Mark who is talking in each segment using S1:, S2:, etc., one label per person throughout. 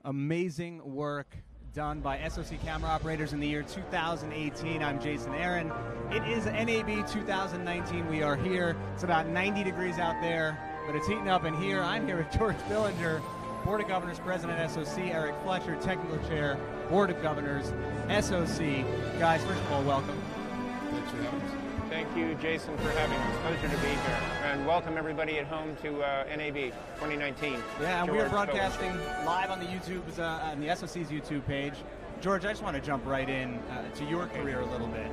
S1: amazing work done by SOC camera operators in the year 2018. I'm Jason Aaron. It is NAB 2019. We are here. It's about 90 degrees out there, but it's heating up in here. I'm here with George Billinger, Board of Governors President SOC, Eric Fletcher, Technical Chair, Board of Governors, SOC. Guys, first of all, welcome.
S2: Thanks for having us.
S3: Thank you, Jason, for having us. Pleasure to be here. And welcome everybody at home to NAB 2019.
S1: Yeah, and
S3: George
S1: we are broadcasting live on the YouTube's, on the SOC's YouTube page. George, I just want to jump right in to your career a little bit.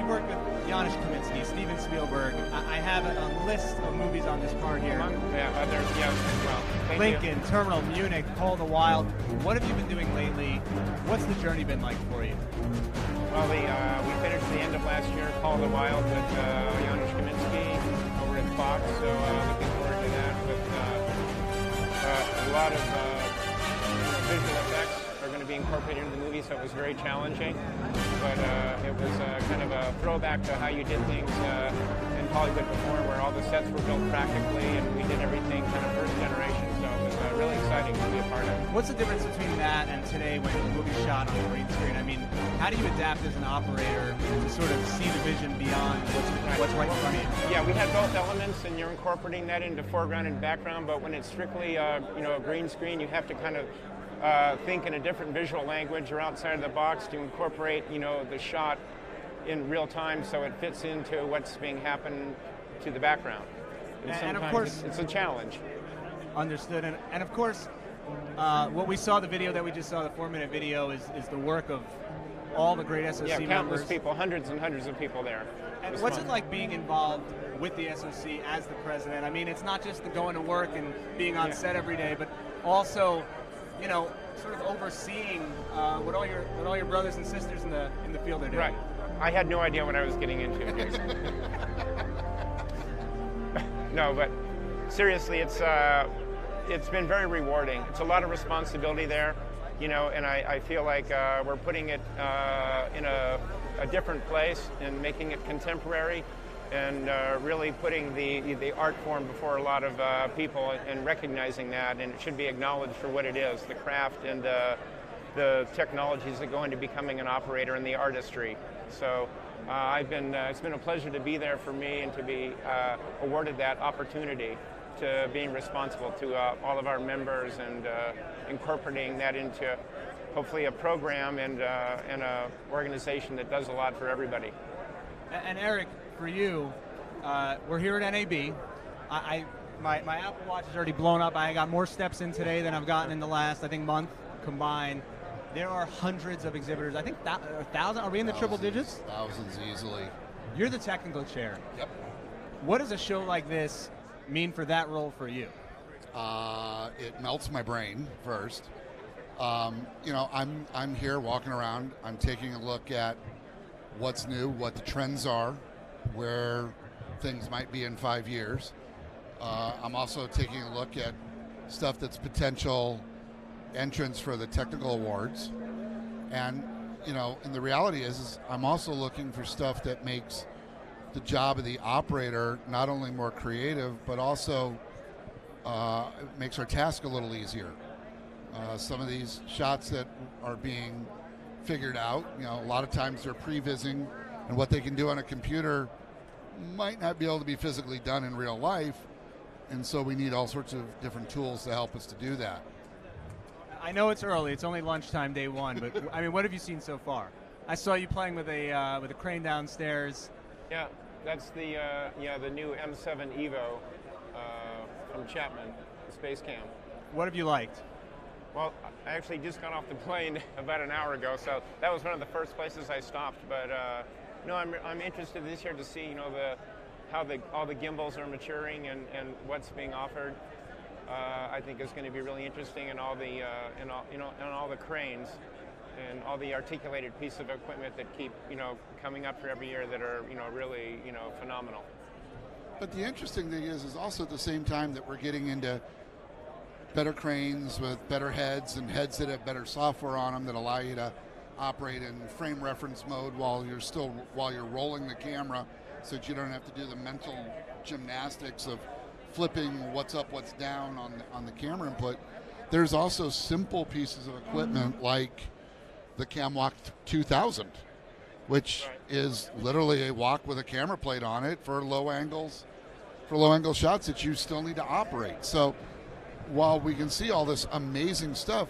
S1: You worked with Janusz Kaminski, Steven Spielberg. I have a list of movies on this card here.
S3: Yeah, others, yes, well. Thank
S1: Lincoln,
S3: you.
S1: Terminal, Munich, Call of the Wild. What have you been doing lately? What's the journey been like for you?
S3: Well, we finished the end of last year, Call of the Wild, with Janusz Kaminski over at Fox, so looking forward to that with a lot of visual effects are going to be incorporated into the movie, so it was very challenging. But it was kind of a throwback to how you did things in Hollywood before, where all the sets were built practically and we did everything kind of first generation, so it was really exciting to be a part of.
S1: What's the difference between that and today when the movie's shot on a green screen? I mean, how do you adapt as an operator to sort of see the vision beyond what's right in front of you?
S3: Yeah, we had both elements, and you're incorporating that into foreground and background, but when it's strictly a green screen, you have to kind of think in a different visual language or outside of the box to incorporate, the shot in real time so it fits into what's being happened to the background.
S1: And of course,
S3: it's a challenge.
S1: Understood. And of course, what we saw, the video that we just saw, the 4-minute video, is the work of all the great SOC
S3: countless
S1: members.
S3: People, hundreds and hundreds of people there.
S1: And what's it like being involved with the SOC as the president? I mean, it's not just the going to work and being on set every day, but also, sort of overseeing what all your brothers and sisters in the field are doing.
S3: Right. I had no idea what I was getting into. No, but seriously, it's been very rewarding. It's a lot of responsibility there, and I feel like we're putting it in a different place and making it contemporary, and really putting the art form before a lot of people and recognizing that, and it should be acknowledged for what it is, the craft and the technologies that go into becoming an operator and the artistry. So it's been a pleasure to be there for me and to be awarded that opportunity to being responsible to all of our members and incorporating that into hopefully a program and a organization that does a lot for everybody.
S1: And Eric, for you, we're here at NAB. My Apple Watch is already blown up. I got more steps in today than I've gotten in the last, month combined. There are hundreds of exhibitors. I think 1,000. Are we in the triple digits?
S2: Thousands easily.
S1: You're the technical chair.
S2: Yep.
S1: What does a show like this mean for that role for you?
S2: It melts my brain first. I'm here walking around. I'm taking a look at what's new, what the trends are, where things might be in 5 years. I'm also taking a look at stuff that's potential entrance for the technical awards. And, and the reality is I'm also looking for stuff that makes the job of the operator not only more creative, but also makes our task a little easier. Some of these shots that are being figured out, a lot of times they're prevising, and what they can do on a computer might not be able to be physically done in real life, and so we need all sorts of different tools to help us to do that.
S1: I know it's early; it's only lunchtime, day one. But what have you seen so far? I saw you playing with a crane downstairs.
S3: Yeah, that's the new M7 Evo from Chapman Space Cam.
S1: What have you liked?
S3: Well, I actually just got off the plane about an hour ago, so that was one of the first places I stopped. But no, I'm interested this year to see how all the gimbals are maturing and what's being offered. I think is going to be really interesting, and all the and all the cranes and all the articulated pieces of equipment that keep coming up for every year that are really phenomenal.
S2: But the interesting thing is also at the same time that we're getting into better cranes with better heads and heads that have better software on them that allow you to operate in frame reference mode while you're rolling the camera, so that you don't have to do the mental gymnastics of flipping what's up, what's down on the camera input. there's also simple pieces of equipment like the CamWalk 2000, which is literally a walk with a camera plate on it for low angle shots that you still need to operate. So while we can see all this amazing stuff,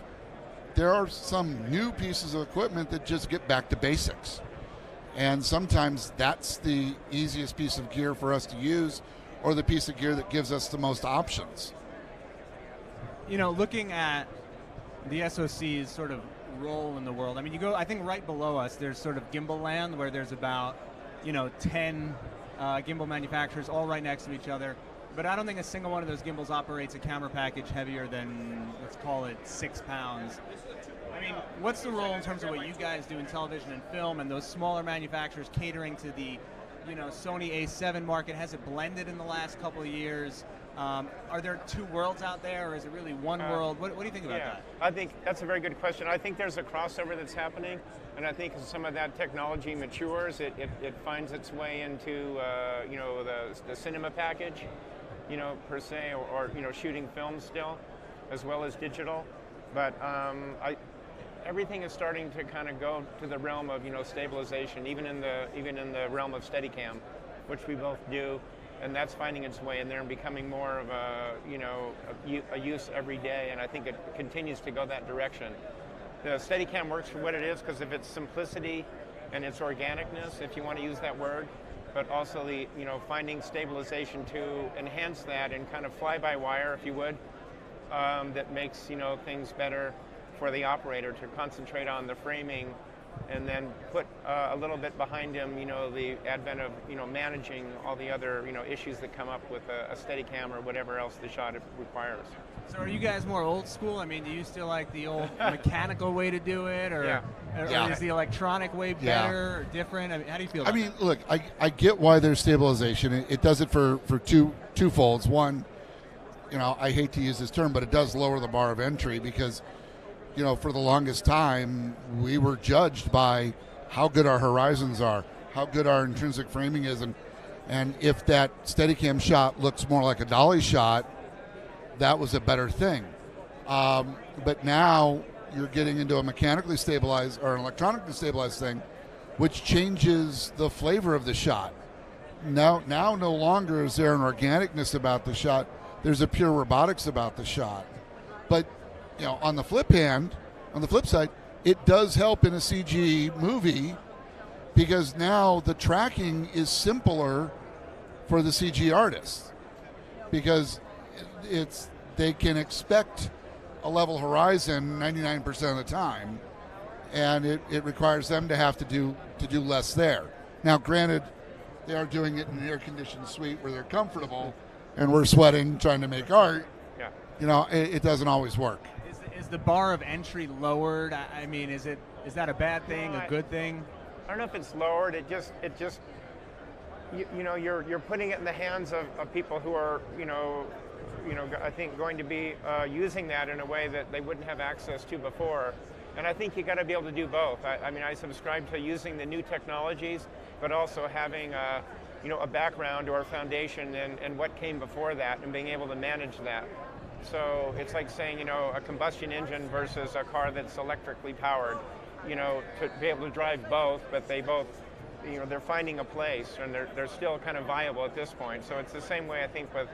S2: there are some new pieces of equipment that just get back to basics. And sometimes that's the easiest piece of gear for us to use, or the piece of gear that gives us the most options.
S1: You know, looking at the SOC's sort of role in the world, I mean, you go, I think right below us, there's sort of gimbal land where there's about, 10 gimbal manufacturers all right next to each other. But I don't think a single one of those gimbals operates a camera package heavier than, let's call it 6 pounds. I mean, what's the role in terms of what you guys do in television and film, and those smaller manufacturers catering to the, Sony A7 market? Has it blended in the last couple of years? Are there two worlds out there, or is it really one world? What do you think about that?
S3: I think that's a very good question. I think there's a crossover that's happening, and I think as some of that technology matures, it finds its way into the cinema package, per se, or shooting film still, as well as digital. But everything is starting to kind of go to the realm of stabilization, even in the realm of Steadicam, which we both do, and that's finding its way in there and becoming more of a use every day. And I think it continues to go that direction. The Steadicam works for what it is because of its simplicity and its organicness, if you want to use that word, but also the finding stabilization to enhance that and kind of fly-by-wire, if you would, that makes things better for the operator to concentrate on the framing, and then put a little bit behind him, the advent of managing all the other issues that come up with a Steadicam or whatever else the shot requires.
S1: So are you guys more old school? I mean, do you still like the old mechanical way to do it, or is the electronic way better or different? I mean, how do you feel about that?
S2: Look, I get why there's stabilization. It does it for two folds. One, I hate to use this term, but it does lower the bar of entry because, for the longest time, we were judged by how good our horizons are, how good our intrinsic framing is, and if that Steadicam shot looks more like a dolly shot, that was a better thing. But now you're getting into a mechanically stabilized or an electronically stabilized thing, which changes the flavor of the shot. Now no longer is there an organicness about the shot. There's a pure robotics about the shot. But on the flip side, it does help in a CG movie because now the tracking is simpler for the CG artists because they can expect a level horizon 99% of the time, and it requires them to have to do less there. Now, granted, they are doing it in an air-conditioned suite where they're comfortable, and we're sweating trying to make art. Yeah. It doesn't always work.
S1: Is the bar of entry lowered? I mean, is that a bad thing, a good thing?
S3: I don't know if it's lowered. It just you're putting it in the hands of people who are I think going to be using that in a way that they wouldn't have access to before. And I think you got to be able to do both. I subscribe to using the new technologies, but also having a background or a foundation in what came before that and being able to manage that. So it's like saying, a combustion engine versus a car that's electrically powered, to be able to drive both, but they both, they're finding a place and they're still kind of viable at this point. So it's the same way, I think, with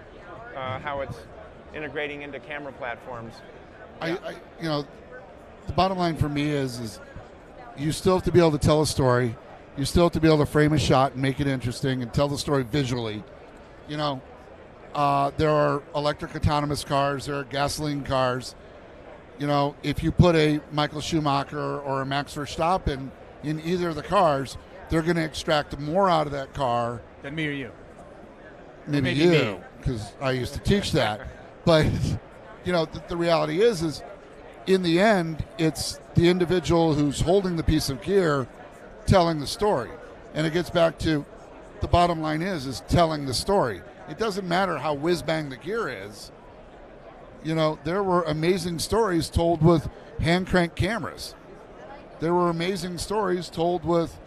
S3: how it's integrating into camera platforms.
S2: The bottom line for me is you still have to be able to tell a story. You still have to be able to frame a shot and make it interesting and tell the story visually. There are electric autonomous cars. There are gasoline cars. If you put a Michael Schumacher or a Max Verstappen in either of the cars, they're going to extract more out of that car
S1: than me or you.
S2: Maybe you, because I used to teach that. But the reality is in the end, it's the individual who's holding the piece of gear telling the story. And it gets back to the bottom line is telling the story. It doesn't matter how whiz-bang the gear is. There were amazing stories told with hand-crank cameras. There were amazing stories told with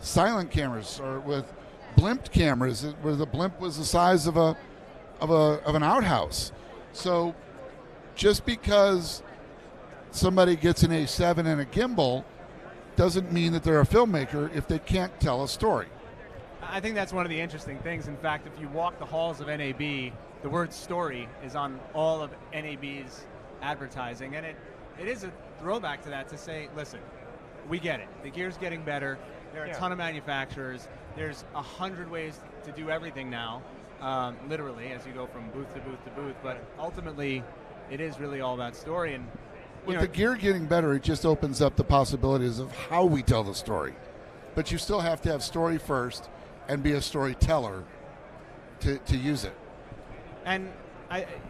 S2: silent cameras or with blimped cameras where the blimp was the size of an outhouse. So just because somebody gets an A7 and a gimbal doesn't mean that they're a filmmaker if they can't tell a story.
S1: I think that's one of the interesting things. In fact, if you walk the halls of NAB, the word story is on all of NAB's advertising, and it is a throwback to that, to say, listen, we get it. The gear's getting better. There are a ton of manufacturers. There's 100 ways to do everything now, literally, as you go from booth to booth to booth. But ultimately, it is really all about story. And
S2: with the gear getting better, it just opens up the possibilities of how we tell the story. But you still have to have story first and be a storyteller to use it.
S1: And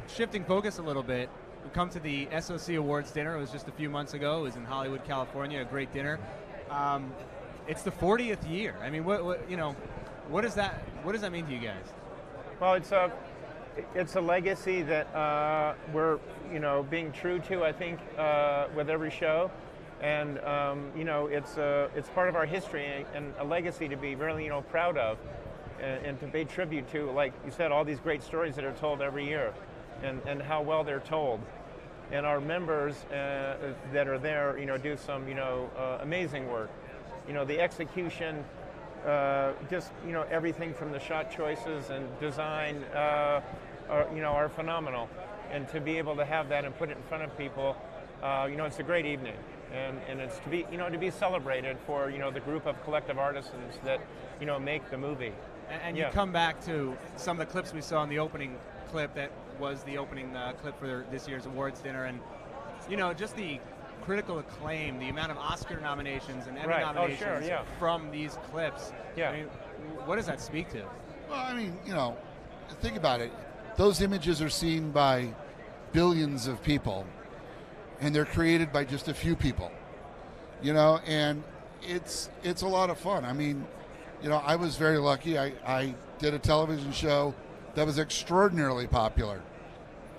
S1: shifting focus a little bit, we come to the SOC Awards dinner. It was just a few months ago. It was in Hollywood, California, a great dinner. It's the 40th year. I mean, what does that mean to you guys?
S3: Well, it's a legacy that we're being true to, I think, with every show, and it's part of our history and a legacy to be really proud of, and to pay tribute to, like you said, all these great stories that are told every year, and how well they're told, and our members that are there, do some amazing work, the execution. Everything from the shot choices and design are phenomenal, and to be able to have that and put it in front of people, it's a great evening, and it's to be celebrated for the group of collective artisans that make the movie.
S1: And you come back to some of the clips we saw in the opening clip that was the opening clip for this year's awards dinner, and just the critical acclaim, the amount of Oscar nominations and Emmy nominations from these clips.
S3: Yeah.
S1: I mean, what does that speak to?
S2: Well, I mean, think about it. Those images are seen by billions of people, and they're created by just a few people. And it's a lot of fun. I mean, I was very lucky. I did a television show that was extraordinarily popular,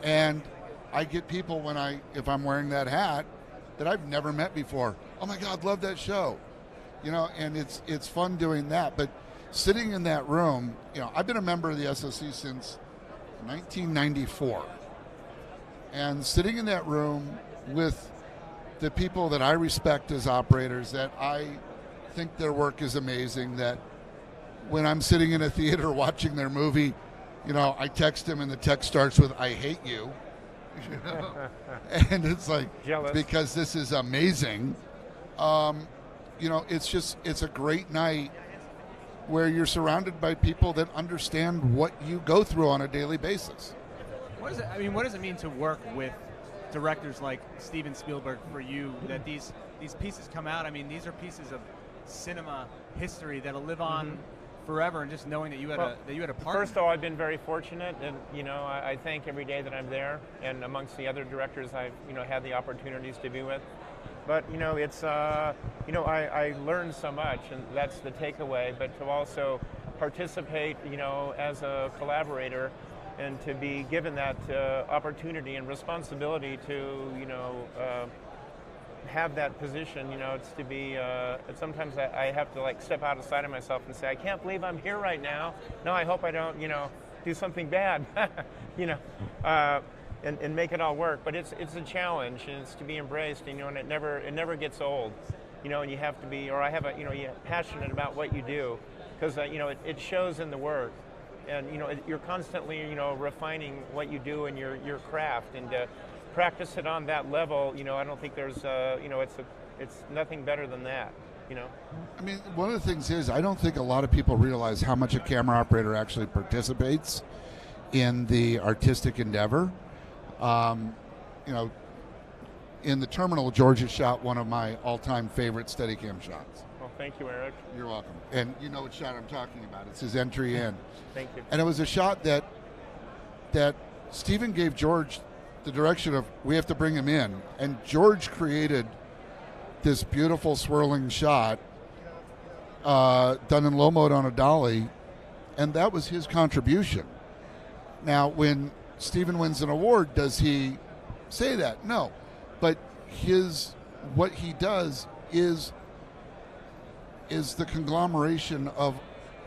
S2: and I get people if I'm wearing that hat that I've never met before. Oh my God, love that show. And it's fun doing that. But sitting in that room, I've been a member of the SOC since 1994. And sitting in that room with the people that I respect as operators, that I think their work is amazing, that when I'm sitting in a theater watching their movie, I text them and the text starts with, "I hate you." And it's like,
S3: jealous,
S2: because this is amazing. It's a great night where you're surrounded by people that understand what you go through on a daily basis.
S1: What does it mean to work with directors like Steven Spielberg for you, that these pieces come out? I mean, these are pieces of cinema history that'll live on forever, and just knowing that you had a part.
S3: First of all, I've been very fortunate, and I thank every day that I'm there, and amongst the other directors I've had the opportunities to be with. But it's I learned so much, and that's the takeaway. But to also participate, as a collaborator, and to be given that opportunity and responsibility to have that position, it's to be, sometimes I have to step outside of myself and say, I can't believe I'm here right now. No, I hope I don't, do something bad, and make it all work. But it's a challenge, and it's to be embraced, and it never gets old, and you have to be, or I have you're passionate about what you do, because, it shows in the work. And, you're constantly, refining what you do in your craft, and practice it on that level. I don't think there's, it's nothing better than that.
S2: I mean, one of the things is, I don't think a lot of people realize how much a camera operator actually participates in the artistic endeavor. In the terminal, George has shot one of my all-time favorite Steadicam shots.
S3: Well, thank you, Eric.
S2: You're welcome. And you know what shot I'm talking about. It's his entry in.
S3: Thank you.
S2: And it was a shot that Steven gave George the direction of, we have to bring him in. And George created this beautiful swirling shot done in low mode on a dolly, and that was his contribution. Now, when Steven wins an award, does he say that? No. But what he does is the conglomeration of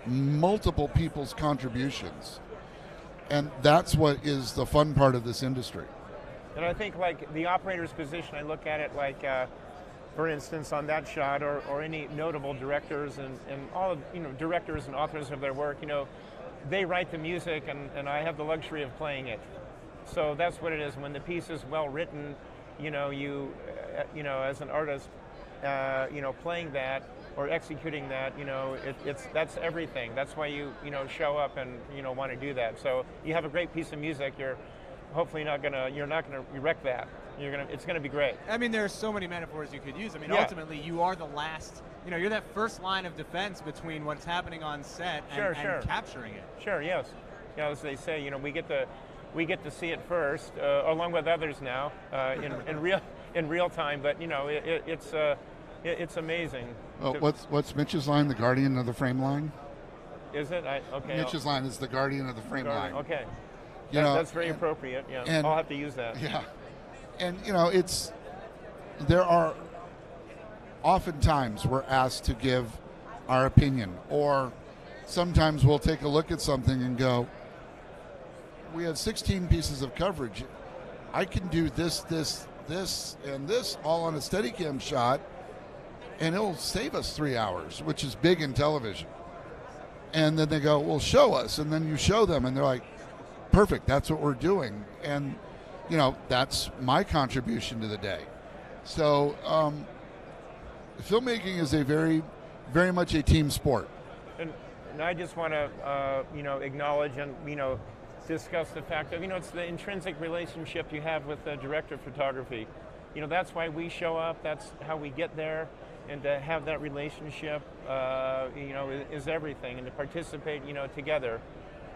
S2: multiple people's contributions. And that's what is the fun part of this industry.
S3: And I think like the operator's position, I look at it like, for instance, on that shot, or any notable directors and all of, directors and authors of their work, they write the music and I have the luxury of playing it. So that's what it is. When the piece is well written, you as an artist, playing that or executing that, that's everything. That's why you show up and want to do that. So you have a great piece of music, you're not gonna wreck that. It's gonna be great.
S1: I mean, there are so many metaphors you could use. I mean,
S3: Yeah.
S1: ultimately, you are the last. You're that first line of defense between what's happening on set and capturing it.
S3: Sure. Yes. As they say, we get to see it first, along with others now, in real time. But it's amazing.
S2: What's Mitch's line? The guardian of the frame line.
S3: Is it? Okay.
S2: Mitch's line is the guardian of the frame line.
S3: Okay. That's very appropriate. Yeah.
S2: And,
S3: I'll have to use that.
S2: Yeah. And there are oftentimes we're asked to give our opinion, or sometimes we'll take a look at something and go, we have 16 pieces of coverage. I can do this, and this all on a Steadicam shot, and it'll save us 3 hours, which is big in television. And then they go, well, show us. And then you show them, and they're like, perfect, that's what we're doing. And, that's my contribution to the day. So filmmaking is a very, very much a team sport.
S3: And I just want to, acknowledge and, discuss the fact that, it's the intrinsic relationship you have with the director of photography. That's why we show up, that's how we get there, and to have that relationship, is everything, and to participate, together,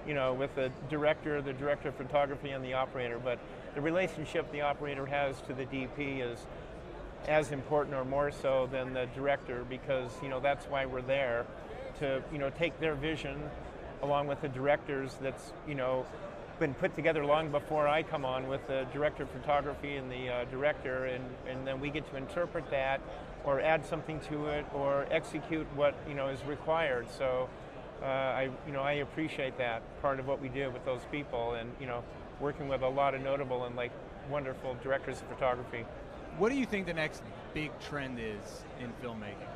S3: with the director of photography, and the operator. But the relationship the operator has to the DP is as important or more so than the director, because, that's why we're there, to, take their vision along with the directors that's, been put together long before I come on with the director of photography and the director, and then we get to interpret that or add something to it or execute what, is required. So I appreciate that part of what we do with those people, and, working with a lot of notable and wonderful directors of photography.
S1: What do you think the next big trend is in filmmaking?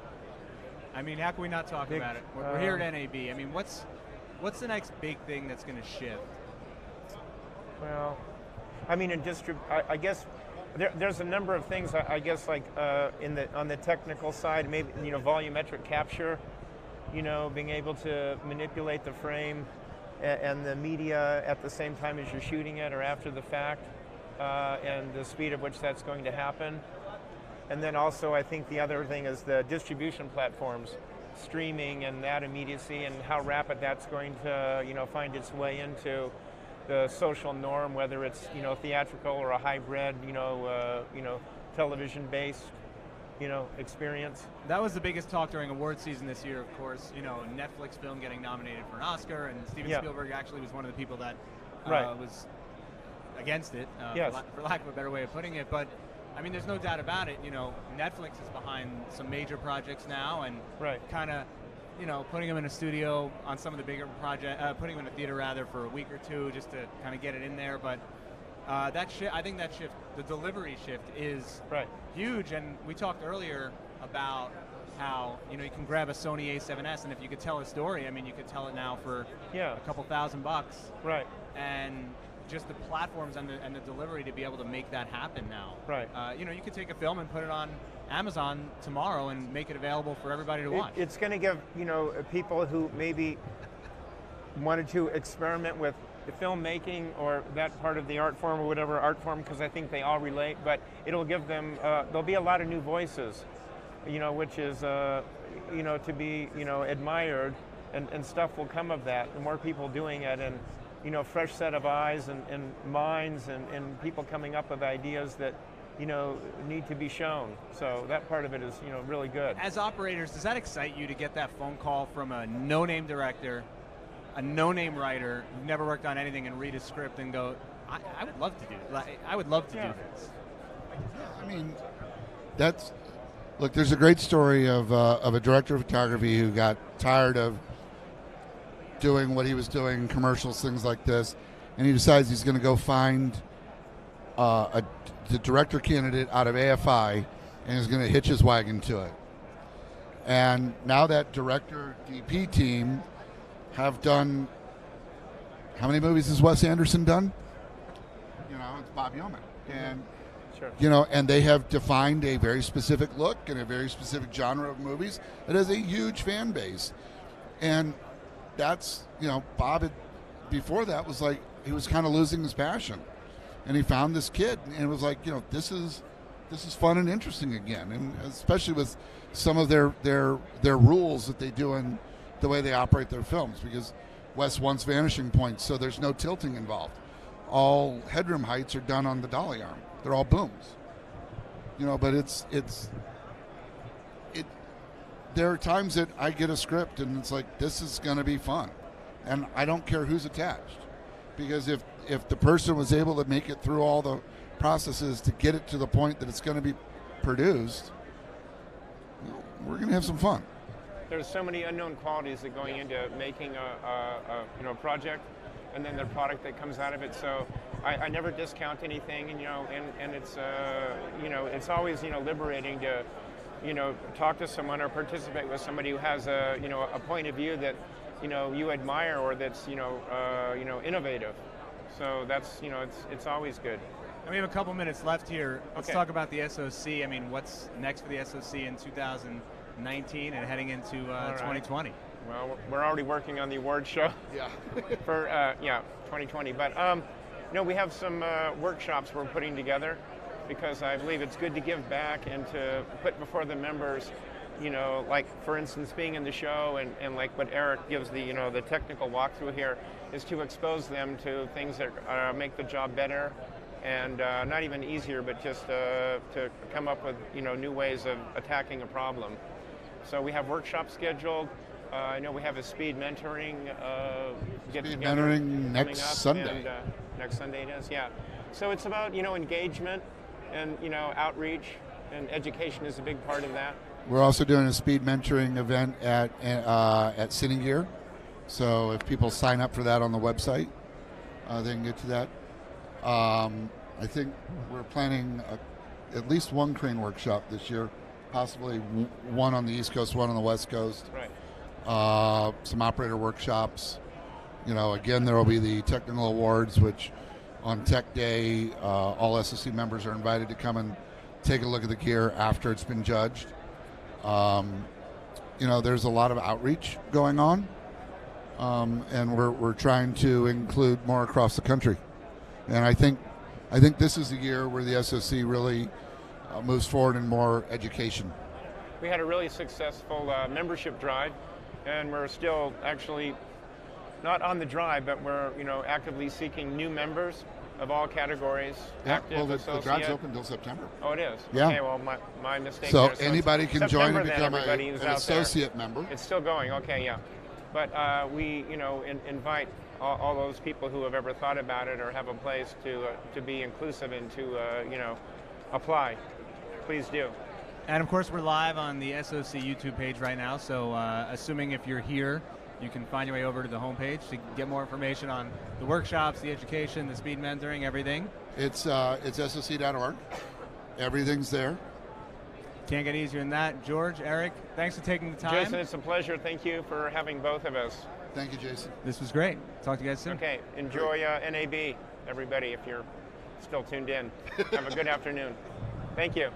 S1: I mean, how can we not talk about it? We're here at NAB. I mean, what's the next big thing that's going to shift?
S3: Well, I mean, I guess there's a number of things. I guess on the technical side, maybe volumetric capture, being able to manipulate the frame and the media at the same time as you're shooting it or after the fact, and the speed at which that's going to happen. And then also, I think the other thing is the distribution platforms, streaming and that immediacy, and how rapid that's going to find its way into the social norm, whether it's theatrical or a hybrid television-based experience.
S1: That was the biggest talk during award season this year, of course. Netflix film getting nominated for an Oscar, and Steven Spielberg actually was one of the people that was against it, for lack of a better way of putting it. But I mean, there's no doubt about it. Netflix is behind some major projects now, and kind of, putting them in a studio on some of the bigger projects, putting them in a theater rather for a week or two just to kind of get it in there. But I think that shift, the delivery shift, is huge. And we talked earlier about how you can grab a Sony A7S, and if you could tell a story, I mean, you could tell it now for a couple $1,000.
S3: Right.
S1: And just the platforms and the delivery to be able to make that happen now.
S3: Right.
S1: You could take a film and put it on Amazon tomorrow and make it available for everybody to watch.
S3: It's going to give people who maybe wanted to experiment with the filmmaking or that part of the art form or whatever art form, because I think they all relate, but it'll give them, there'll be a lot of new voices, which is, to be, admired, and stuff will come of that. The more people doing it, and, fresh set of eyes and minds and people coming up with ideas that, need to be shown. So that part of it is, really good.
S1: As operators, does that excite you to get that phone call from a no-name director, a no-name writer who've never worked on anything, and read a script and go, I would love to do it. I would love to do this.
S2: I mean, look, there's a great story of a director of photography who got tired of doing what he was doing, commercials, things like this, and he decides he's going to go find the director candidate out of AFI and is going to hitch his wagon to it. And now that director DP team have done, how many movies has Wes Anderson done? You know, it's Bob Yeoman. And
S3: Sure.
S2: you know, and they have defined a very specific look and a very specific genre of movies. It has a huge fan base. And that's, you know, Bob had, before that was like, he was kind of losing his passion. And he found this kid and it was like, you know, this is fun and interesting again. And especially with some of their rules that they do in the way they operate their films, because Wes wants vanishing points, so there's no tilting involved. All headroom heights are done on the dolly arm. They're all booms, you know. But there are times that I get a script and it's like, this is going to be fun, and I don't care who's attached, because if the person was able to make it through all the processes to get it to the point that it's going to be produced, you know, we're going to have some fun.
S3: There's so many unknown qualities that going into making a project, and then the product that comes out of it. So I never discount anything, and and it's it's always liberating to talk to someone or participate with somebody who has a point of view that you admire, or that's innovative. So that's it's always good.
S1: And we have a couple minutes left here. Let's
S3: Okay.
S1: talk about the SOC. I mean, what's next for the SOC in 2019 and heading into
S3: right.
S1: 2020?
S3: Well, we're already working on the award show.
S2: Yeah.
S3: For 2020. But we have some workshops we're putting together, because I believe it's good to give back and to put before the members, like for instance being in the show, and like what Eric gives the the technical walkthrough here, is to expose them to things that make the job better, and not even easier, but just to come up with new ways of attacking a problem. So we have workshops scheduled. I know we have a speed mentoring get
S2: Speed
S3: together
S2: mentoring
S3: coming
S2: next
S3: up,
S2: Sunday.
S3: And, next Sunday it is, yeah. So it's about engagement and outreach, and education is a big part of that.
S2: We're also doing a speed mentoring event at Cine Gear. So if people sign up for that on the website, they can get to that. I think we're planning at least one crane workshop this year, possibly one on the East Coast, one on the West Coast.
S3: Right.
S2: Some operator workshops. Again, there will be the technical awards, which on Tech Day, all SOC members are invited to come and take a look at the gear after it's been judged. There's a lot of outreach going on, and we're trying to include more across the country. And I think this is the year where the SOC really moves forward in more education.
S3: We had a really successful membership drive, and we're still actually not on the drive, but we're actively seeking new members of all categories.
S2: Yeah,
S3: active,
S2: well, the
S3: associate.
S2: drive's open until September.
S3: Oh, it is?
S2: Yeah.
S3: Okay, well, my mistake
S2: So
S3: there.
S2: anybody can
S3: September,
S2: join and
S3: then,
S2: become
S3: everybody
S2: an
S3: who's out
S2: associate member.
S3: there. It's still going, okay, yeah. But we, invite all those people who have ever thought about it or have a place to be inclusive and to, apply. Please do.
S1: And of course, we're live on the SOC YouTube page right now. So assuming if you're here, you can find your way over to the homepage to get more information on the workshops, the education, the speed mentoring, everything.
S2: It's soc.org. Everything's there.
S1: Can't get easier than that. George, Eric, thanks for taking the time.
S3: Jason, it's a pleasure. Thank you for having both of us.
S2: Thank you, Jason.
S1: This was great. Talk to you guys soon.
S3: Okay, enjoy NAB, everybody, if you're still tuned in. Have a good afternoon. Thank you.